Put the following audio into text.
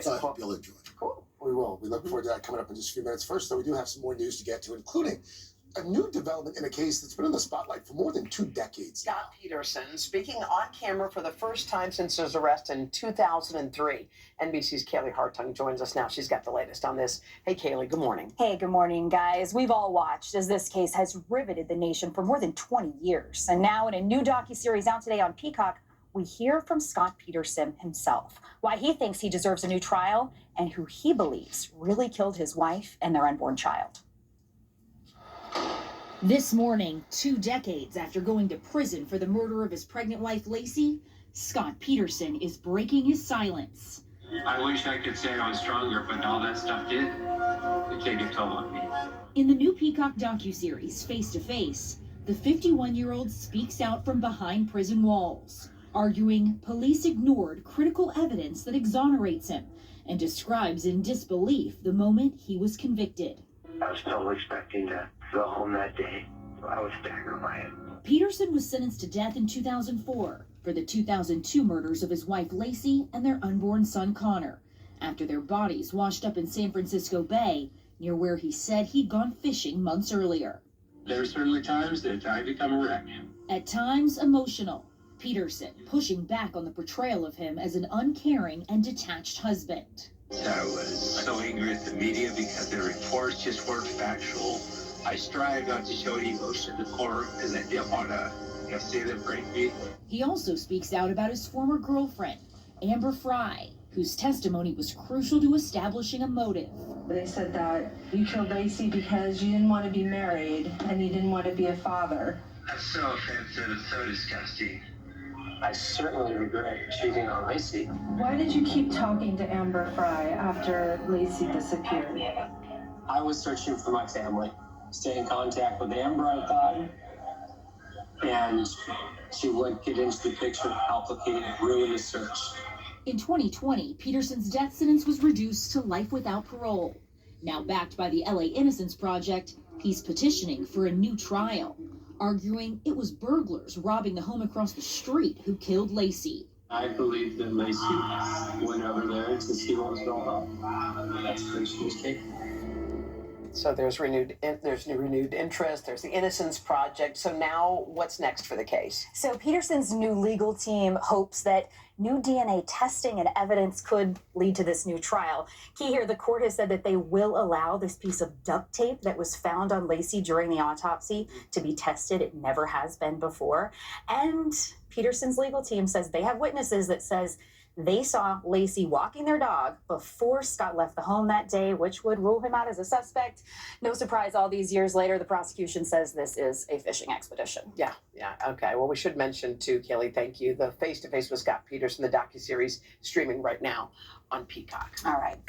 So I hope you'll enjoy it. Cool. We will. We look forward to that coming up in just a few minutes. First, though, we do have some more news to get to, including a new development in a case that's been in the spotlight for more than 2 decades. Scott Peterson speaking on camera for the first time since his arrest in 2003. NBC's Kaylee Hartung joins us now. She's got the latest on this. Hey, Kaylee, good morning. Hey, good morning, guys. We've all watched as this case has riveted the nation for more than 20 years. And now in a new docuseries out today on Peacock, we hear from Scott Peterson himself, why he thinks he deserves a new trial and who he believes really killed his wife and their unborn child. This morning, 2 decades after going to prison for the murder of his pregnant wife, Lacey, Scott Peterson is breaking his silence. I wish I could say I was stronger, but all that stuff did take a toll on me. In the new Peacock docuseries, Face to Face, the 51-year-old speaks out from behind prison walls, arguing police ignored critical evidence that exonerates him and describes in disbelief the moment he was convicted. I was totally expecting to go home that day. I was staggered by it. Peterson was sentenced to death in 2004 for the 2002 murders of his wife Lacey and their unborn son Connor, after their bodies washed up in San Francisco Bay, near where he said he'd gone fishing months earlier. There are certainly times that I become a wreck. At times emotional, Peterson pushing back on the portrayal of him as an uncaring and detached husband. I was so angry at the media because the reports just weren't factual. I strive not to show any emotion to court because I didn't want to say that break me. He also speaks out about his former girlfriend, Amber Fry, whose testimony was crucial to establishing a motive. They said that you killed Lacey because you didn't want to be married and you didn't want to be a father. That's so offensive and so disgusting. I certainly regret cheating on Lacey. Why did you keep talking to Amber Fry after Lacey disappeared? I was searching for my family. Stay in contact with Amber, I thought. And she would get into the picture, complicate and ruin the search. In 2020, Peterson's death sentence was reduced to life without parole. Now backed by the LA Innocence Project, he's petitioning for a new trial, arguing it was burglars robbing the home across the street who killed Lacey. I believe that Lacey went over there to see what was going on. That's pretty scary. So there's renewed interest. There's the Innocence Project. So now what's next for the case? So Peterson's new legal team hopes that new DNA testing and evidence could lead to this new trial. Key here, the court has said that they will allow this piece of duct tape that was found on Lacey during the autopsy to be tested. It never has been before. And Peterson's legal team says they have witnesses that says they saw Lacey walking their dog before Scott left the home that day, which would rule him out as a suspect. No surprise, all these years later, the prosecution says this is a fishing expedition. Yeah. Okay. Well, we should mention too, Kaylee, thank you, the Face to Face with Scott Peterson, the docuseries streaming right now on Peacock. All right.